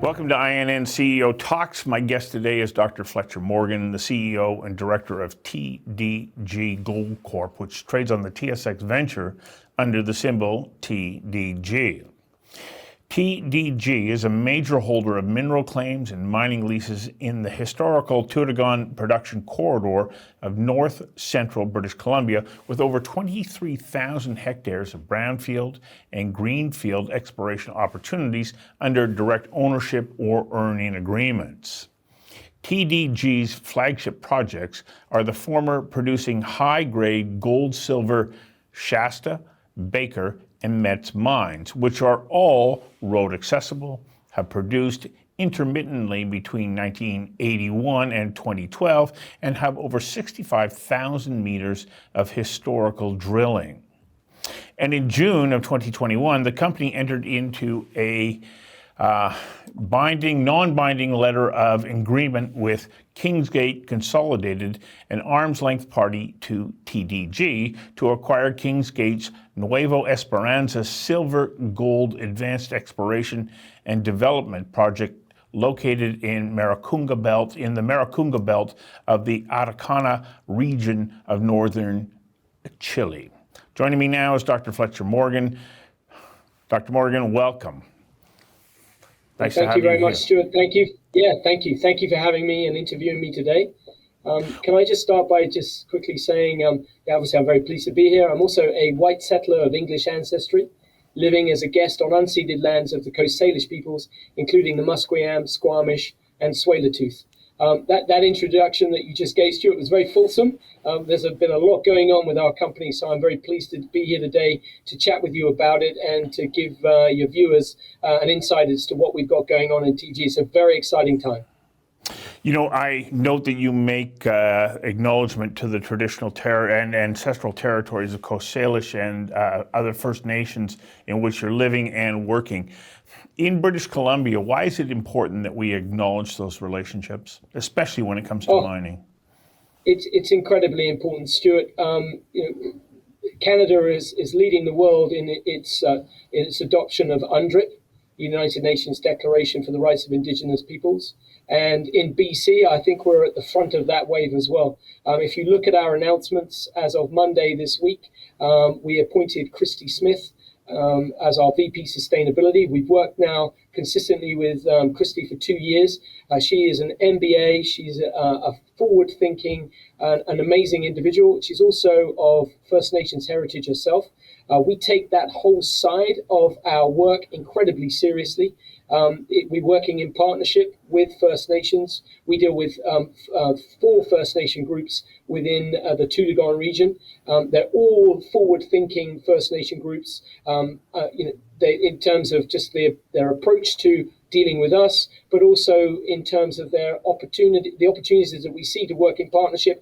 Welcome to INN CEO Talks. My guest today is Dr. Fletcher Morgan, the CEO and Director of TDG Gold Corp, which trades on the TSX Venture under the symbol TDG. TDG is a major holder of mineral claims and mining leases in the historical Toodoggone production corridor of north-central British Columbia, with over 23,000 hectares of brownfield and greenfield exploration opportunities under direct ownership or earning agreements. TDG's flagship projects are the former producing high-grade gold-silver Shasta, Baker, and Metz mines, which are all road accessible, have produced intermittently between 1981 and 2012, and have over 65,000 meters of historical drilling. And in June of 2021, the company entered into a non-binding letter of agreement with Kingsgate Consolidated, an arm's length party to TDG, to acquire Kingsgate's Nueva Esperanza silver gold advanced exploration and development project located in Maricunga Belt, in the Maricunga Belt of the Atacama region of northern Chile. Joining me now is Dr. Fletcher Morgan. Dr. Morgan, welcome. Nice Thank you very much, Stuart. Thank you. Yeah, thank you. Thank you for having me and interviewing me today. Can I just start by just quickly saying, obviously I'm very pleased to be here. I'm also a white settler of English ancestry, living as a guest on unceded lands of the Coast Salish peoples, including the Musqueam, Squamish, and Tsleil-Waututh. That introduction that you just gave, Stuart, was very fulsome. There's been a lot going on with our company, so I'm very pleased to be here today to chat with you about it and to give your viewers an insight as to what we've got going on in TG. It's a very exciting time. You know, I note that you make acknowledgement to the traditional and ancestral territories of Coast Salish and other First Nations in which you're living and working. In British Columbia, why is it important that we acknowledge those relationships, especially when it comes to mining? It's incredibly important, Stuart. Canada is leading the world in its adoption of UNDRIP, United Nations Declaration for the Rights of Indigenous Peoples. And in BC, I think we're at the front of that wave as well. If you look at our announcements as of Monday this week, we appointed Christy Smith as our VP Sustainability. We've worked now consistently with Christy for 2 years. She is an MBA. She's a forward-thinking, an amazing individual. She's also of First Nations heritage herself. We take that whole side of our work incredibly seriously. We're working in partnership with First Nations. We deal with 4 First Nation groups within the Toodoggone region. They're all forward-thinking First Nation groups. In terms of just their approach to dealing with us, but also in terms of the opportunities that we see to work in partnership.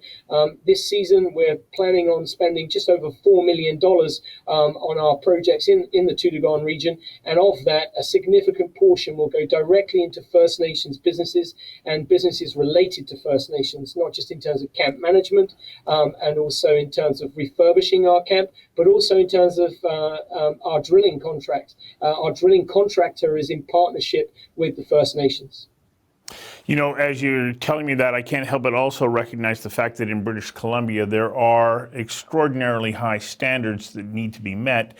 This season, we're planning on spending just over $4 million on our projects in the Toodoggone region. And of that, a significant portion will go directly into First Nations businesses and businesses related to First Nations, not just in terms of camp management and also in terms of refurbishing our camp, but also in terms of our drilling contract. Our drilling contractor is in partnership with the First Nations. You know, as you're telling me that, I can't help but also recognize the fact that in British Columbia, there are extraordinarily high standards that need to be met,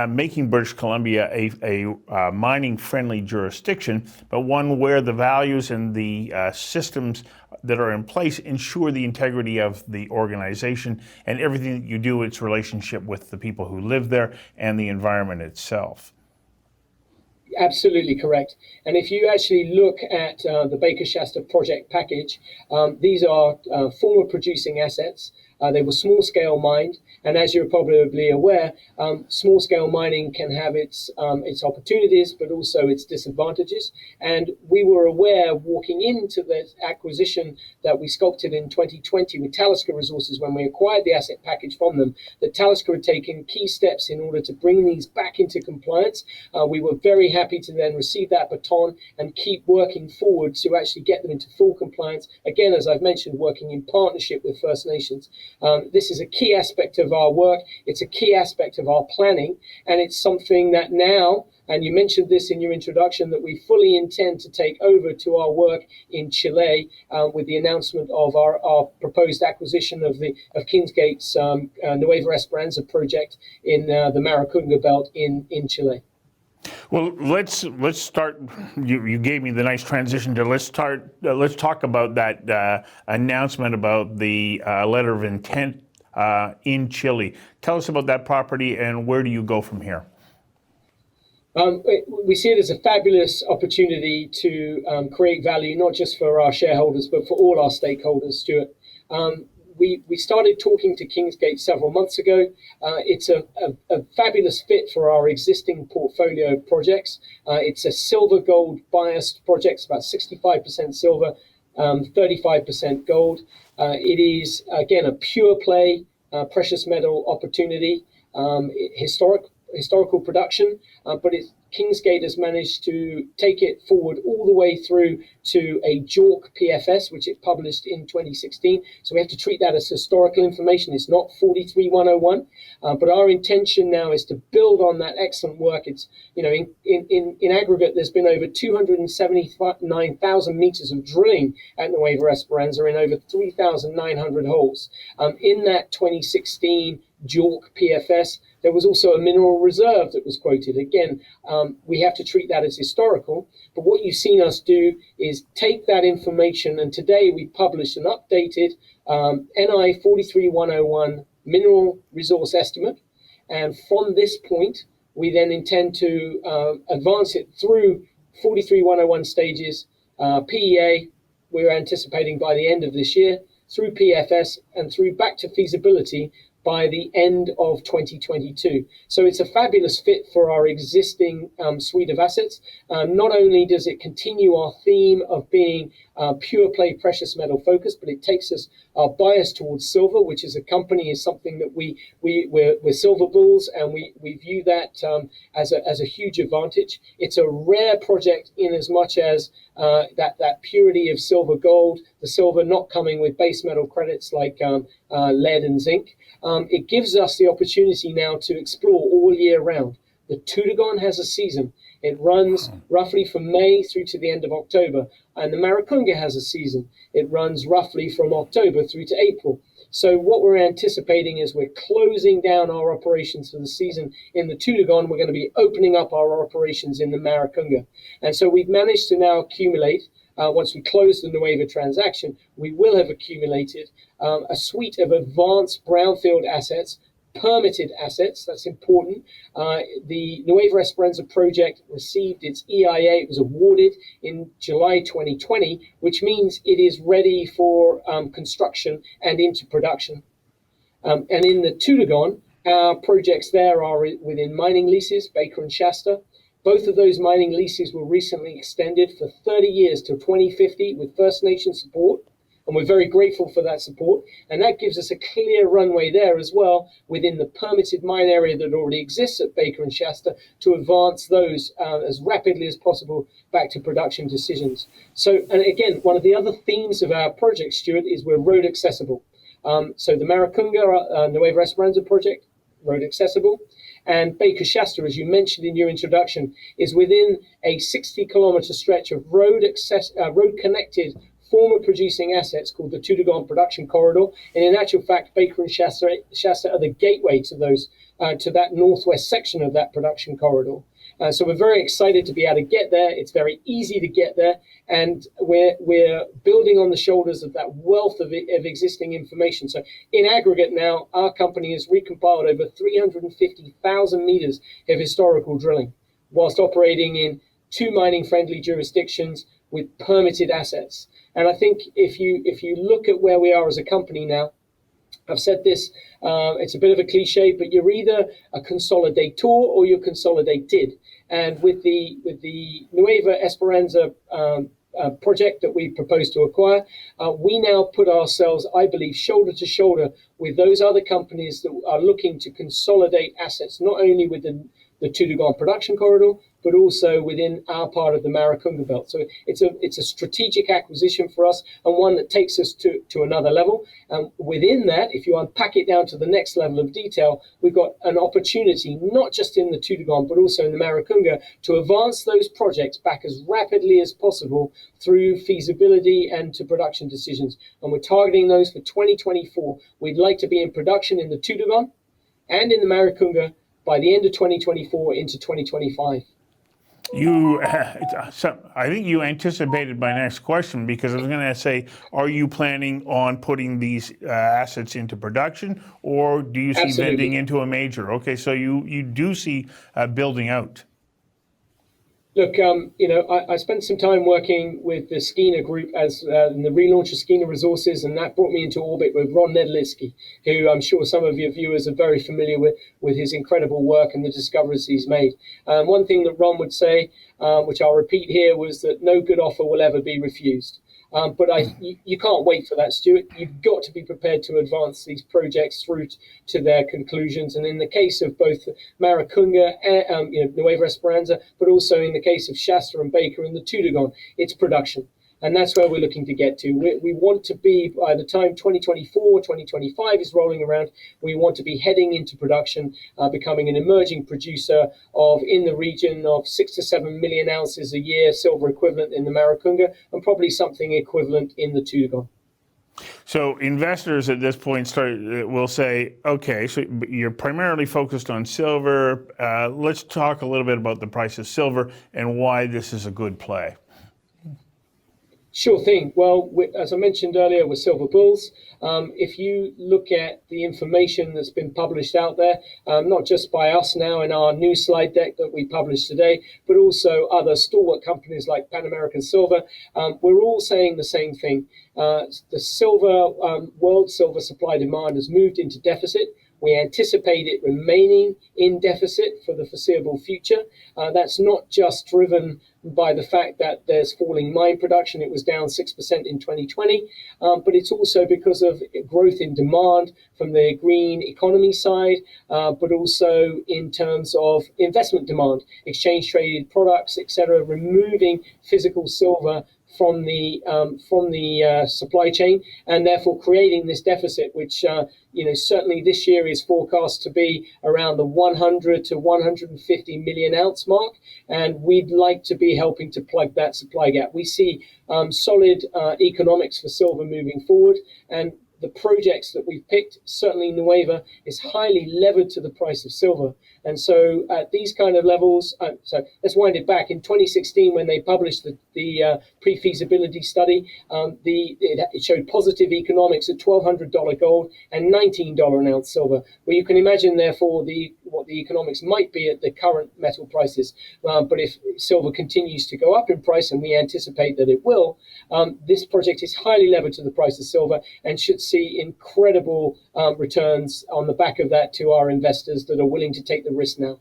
making British Columbia a mining-friendly jurisdiction, but one where the values and the systems that are in place ensure the integrity of the organization and everything that you do, its relationship with the people who live there and the environment itself. Absolutely correct. And if you actually look at the Baker Shasta project package, these are former producing assets. They were small-scale mined, and as you're probably aware, small-scale mining can have its opportunities, but also its disadvantages. And we were aware, walking into the acquisition that we sculpted in 2020 with Talisker Resources, when we acquired the asset package from them, that Talisker had taken key steps in order to bring these back into compliance. We were very happy to then receive that baton and keep working forward to actually get them into full compliance. Again, as I've mentioned, working in partnership with First Nations. This is a key aspect of our work. It's a key aspect of our planning, and it's something that now And you mentioned this in your introduction, that we fully intend to take over to our work in Chile with the announcement of our proposed acquisition of Kingsgate's Nueva Esperanza project in the Maricunga Belt in Chile. Well, let's start. You gave me the nice transition to let's talk about that announcement about the letter of intent in Chile. Tell us about that property and where do you go from here? We see it as a fabulous opportunity to create value, not just for our shareholders, but for all our stakeholders, Stuart. We started talking to Kingsgate several months ago. It's a fabulous fit for our existing portfolio of projects. It's a silver gold biased project, about 65% silver, 35% gold. It is, again, a pure play precious metal opportunity, historical production, but Kingsgate has managed to take it forward all the way through to a JORC PFS, which it published in 2016. So we have to treat that as historical information. It's not 43101, but our intention now is to build on that excellent work. It's, in aggregate, there's been over 279,000 meters of drilling at Nueva Esperanza in over 3,900 holes. In that 2016 JORC PFS, there was also a mineral reserve that was quoted. Again, we have to treat that as historical, but what you've seen us do is take that information, and today we published an updated NI 43101 mineral resource estimate, and from this point, we then intend to advance it through 43101 stages, PEA, we're anticipating by the end of this year, through PFS, and through back to feasibility by the end of 2022. So it's a fabulous fit for our existing suite of assets. Not only does it continue our theme of being pure play precious metal focused, but it takes us our bias towards silver, which as a company is something that we're silver bulls, and we view that as a huge advantage. It's a rare project in as much as that purity of silver gold, the silver not coming with base metal credits like lead and zinc. It gives us the opportunity now to explore all year round. The Tudagon has a season. It runs roughly from May through to the end of October. And the Maricunga has a season. It runs roughly from October through to April. So what we're anticipating is we're closing down our operations for the season in the Tudagon. We're going to be opening up our operations in the Maricunga. And so we've managed to now accumulate, once we close the Nueva transaction, we will have accumulated a suite of advanced brownfield assets, permitted assets. That's important. The Nueva Esperanza project received its EIA. It was awarded in July 2020, which means it is ready for construction and into production. And in the Tudagon, our projects there are within mining leases, Baker and Shasta. Both of those mining leases were recently extended for 30 years to 2050 with First Nation support. And we're very grateful for that support. And that gives us a clear runway there as well within the permitted mine area that already exists at Baker and Shasta to advance those as rapidly as possible back to production decisions. So, and again, one of the other themes of our project, Stuart, is we're road accessible. So the Maricunga Nueva Esperanza project, road accessible. And Baker Shasta, as you mentioned in your introduction, is within a 60-kilometer stretch of road-connected former producing assets called the Tudagon Production Corridor. And in actual fact, Baker and Shasta are the gateway to those to that northwest section of that production corridor. So we're very excited to be able to get there. It's very easy to get there, and we're building on the shoulders of that wealth of existing information. So in aggregate now, our company has recompiled over 350,000 meters of historical drilling, whilst operating in 2 mining-friendly jurisdictions with permitted assets. And I think if you look at where we are as a company now, I've said this, it's a bit of a cliche, but you're either a consolidator or you're consolidated. And with the Nueva Esperanza project that we propose to acquire, we now put ourselves, I believe, shoulder to shoulder with those other companies that are looking to consolidate assets, not only with the the Tudagon production corridor, but also within our part of the Maricunga Belt. So it's a strategic acquisition for us, and one that takes us to another level. And within that, if you unpack it down to the next level of detail, we've got an opportunity, not just in the Tudagon, but also in the Maricunga, to advance those projects back as rapidly as possible through feasibility and to production decisions. And we're targeting those for 2024. We'd like to be in production in the Tudagon and in the Maricunga by the end of 2024 into 2025. I think you anticipated my next question, because I was going to say, are you planning on putting these assets into production, or do you see Absolutely. vending into a major? Okay, so you do see building out. Look, I spent some time working with the Skeena Group as in the relaunch of Skeena Resources, and that brought me into orbit with Ron Nedlisky, who I'm sure some of your viewers are very familiar with his incredible work and the discoveries he's made. One thing that Ron would say, which I'll repeat here, was that no good offer will ever be refused. But you can't wait for that, Stuart. You've got to be prepared to advance these projects through to their conclusions. And in the case of both Maricunga and Nueva Esperanza, but also in the case of Shasta and Baker and the Tudagon, it's production. And that's where we're looking to get to. We want to be, by the time 2024, 2025 is rolling around, we want to be heading into production, becoming an emerging producer of, in the region of 6 to 7 million ounces a year, silver equivalent in the Maricunga, and probably something equivalent in the Tudagon. So investors at this point will say, okay, so you're primarily focused on silver. Let's talk a little bit about the price of silver and why this is a good play. Sure thing. Well, as I mentioned earlier, we're silver bulls. If you look at the information that's been published out there, not just by us now in our new slide deck that we published today, but also other stalwart companies like Pan American Silver, we're all saying the same thing. The silver, world silver supply demand has moved into deficit. We anticipate it remaining in deficit for the foreseeable future. That's not just driven by the fact that there's falling mine production. It was down 6% in 2020, but it's also because of growth in demand from the green economy side, but also in terms of investment demand, exchange traded products, etc., removing physical silver from the supply chain, and therefore creating this deficit, which certainly this year is forecast to be around the 100 to 150 million ounce mark, and we'd like to be helping to plug that supply gap. We see solid economics for silver moving forward, and the projects that we've picked, certainly Nueva, is highly levered to the price of silver. And so at these kind of levels, so let's wind it back. In 2016, when they published the pre-feasibility study, it showed positive economics at $1,200 gold and $19 an ounce silver. Well, you can imagine, therefore, what the economics might be at the current metal prices. But if silver continues to go up in price, and we anticipate that it will, this project is highly levered to the price of silver and should see incredible returns on the back of that to our investors that are willing to take the risk now.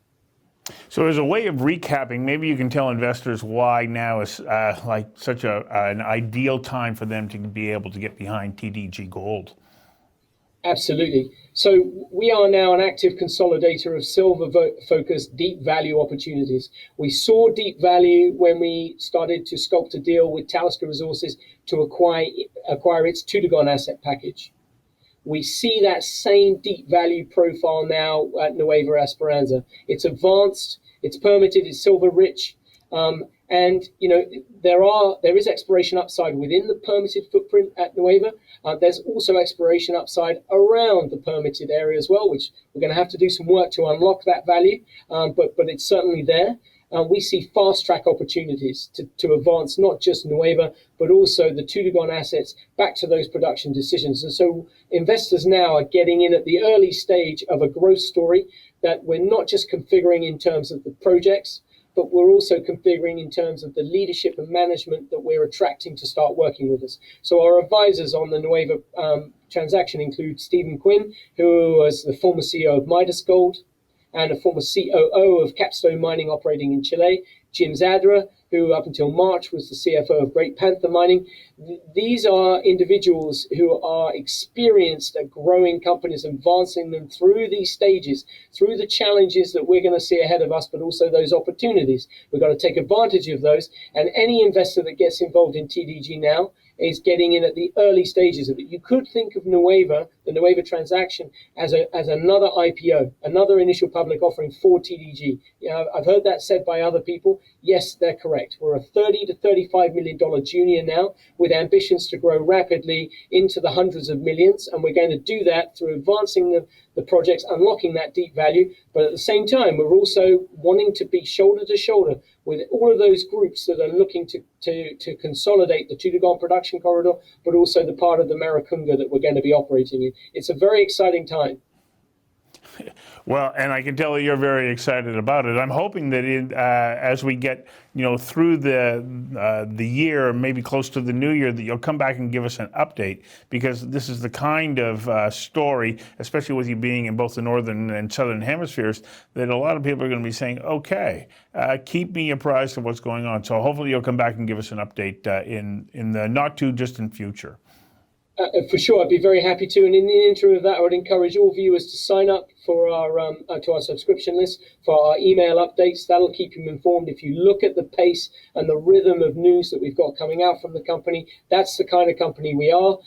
So as a way of recapping, maybe you can tell investors why now is like such an ideal time for them to be able to get behind TDG Gold. Absolutely. So we are now an active consolidator of silver-focused deep value opportunities. We saw deep value when we started to sculpt a deal with Talisker Resources to acquire its Tudagon asset package. We see that same deep value profile now at Nueva Esperanza. It's advanced, it's permitted, it's silver rich, and there is exploration upside within the permitted footprint at Nueva. There's also exploration upside around the permitted area as well, which we're going to have to do some work to unlock that value, but it's certainly there. We see fast-track opportunities to advance not just Nueva, but also the Tudagon assets back to those production decisions. And so investors now are getting in at the early stage of a growth story that we're not just configuring in terms of the projects, but we're also configuring in terms of the leadership and management that we're attracting to start working with us. So our advisors on the Nueva transaction include Stephen Quinn, who was the former CEO of Midas Gold and a former COO of Capstone Mining operating in Chile, Jim Zadra, who up until March was the CFO of Great Panther Mining. These are individuals who are experienced at growing companies, advancing them through these stages, through the challenges that we're going to see ahead of us, but also those opportunities. We've got to take advantage of those. And any investor that gets involved in TDG now is getting in at the early stages of it. You could think of the Nueva transaction, as another IPO, another initial public offering for TDG. I've heard that said by other people. Yes, they're correct. We're a $30 to $35 million junior now, with ambitions to grow rapidly into the hundreds of millions, and we're going to do that through advancing the projects, unlocking that deep value. But at the same time, we're also wanting to be shoulder to shoulder with all of those groups that are looking to consolidate the Tudagon production corridor, but also the part of the Maricunga that we're going to be operating in. It's a very exciting time. Well, and I can tell you're very excited about it. I'm hoping that as we get through the year, maybe close to the new year, that you'll come back and give us an update, because this is the kind of story, especially with you being in both the northern and southern hemispheres, that a lot of people are going to be saying, okay, keep me apprised of what's going on. So hopefully you'll come back and give us an update in the not too distant future. For sure, I'd be very happy to. And in the interim of that, I would encourage all viewers to sign up for our subscription list for our email updates. That'll keep you informed. If you look at the pace and the rhythm of news that we've got coming out from the company, that's the kind of company we are.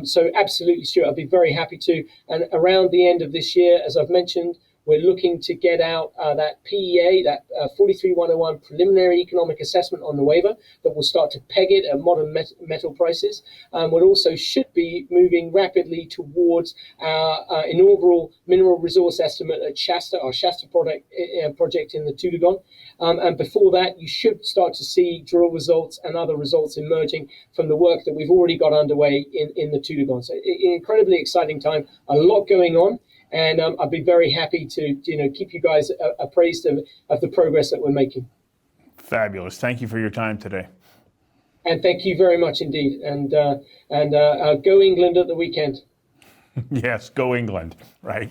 So absolutely, Stuart, I'd be very happy to. And around the end of this year, as I've mentioned, we're looking to get out that PEA, that 43-101 preliminary economic assessment on Nueva, that will start to peg it at modern metal prices. We also should be moving rapidly towards our inaugural mineral resource estimate at Shasta, our Shasta project in the Tudagon. And before that, you should start to see drill results and other results emerging from the work that we've already got underway in the Tudagon. So incredibly exciting time, a lot going on. And I'd be very happy to keep you guys appraised of the progress that we're making. Fabulous. Thank you for your time today. And thank you very much indeed. And go England at the weekend. Yes, go England. Right.